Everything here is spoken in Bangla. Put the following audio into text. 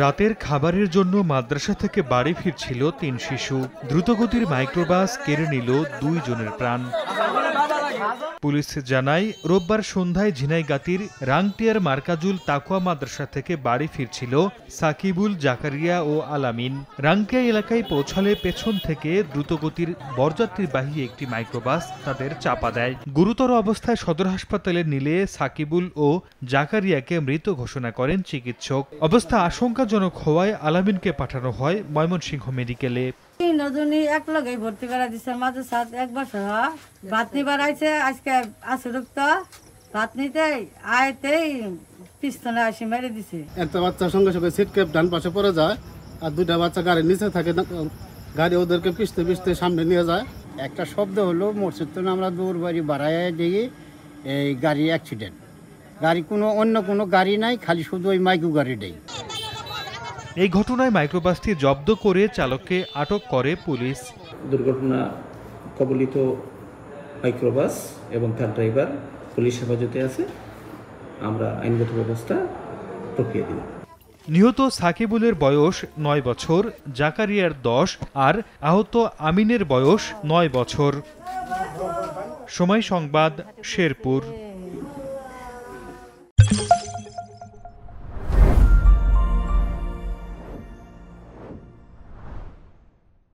রাতের খাবারের জন্য মাদ্রাসা থেকে বাড়ি ফিরছিল ৩ শিশু। দ্রুতগতির মাইক্রোবাস কেড়ে নিল ২ জনের প্রাণ। পুলিশ জানায়, রোববার সন্ধ্যায় ঝিনাইগাতীর রাংটিয়ার মার্কাজুল তাকওয়া মাদ্রাসা থেকে বাড়ি ফিরছিল সাকিবুল, জাকারিয়া ও আলামিন। রাংটিয়া এলাকায় পৌঁছালে পেছন থেকে দ্রুতগতির বরযাত্রীবাহী একটি মাইক্রোবাস তাদের চাপা দেয়। গুরুতর অবস্থায় সদর হাসপাতালে নিলে সাকিবুল ও জাকারিয়াকে মৃত ঘোষণা করেন চিকিৎসক। অবস্থা আশঙ্কাজনক হওয়ায় আলামিনকে পাঠানো হয় ময়মনসিংহ মেডিকেলে। তিনজনই এক লগে ভর্তি করা দিছে। মাঝে সাত এক বছর ভাত নিবার আইছে, আজকে আসুরক্ত ভাত নিতে আয়তেই পিস্তলে আসি মেরে দিছে। একটা বাচ্চার সঙ্গে সঙ্গে সিট ক্যাপ ডান পাশে পড়ে যায়, আর দুইটা বাচ্চা গাড়ির নিচে থাকে। গাড়ি ওদেরকে পিষতে পিষতে সামনে নিয়ে যায়। একটা শব্দ হলো, মসজিদ তো আমরা দৌড় বাড়ি বাড়ায় দেখি এই গাড়ি অ্যাক্সিডেন্ট। গাড়ি অন্য কোনো গাড়ি নাই, খালি শুধু ওই মাইক্রো গাড়িটাই। এই ঘটনায় মাইক্রোবাসটি জব্দ করে চালককে আটক করে পুলিশ। দুর্ঘটনা কবলিত মাইক্রোবাস এবং তার ড্রাইভার পুলিশ হেফাজতে আছে। আমরা আইনগত ব্যবস্থা প্রক্রিয়া দিলাম। নিহত সাকিবুলের বয়স ৯ বছর, জাকারিয়ার ১০ আর আহত আমিনের বয়স ৯ বছর। সময় সংবাদ, শেরপুর।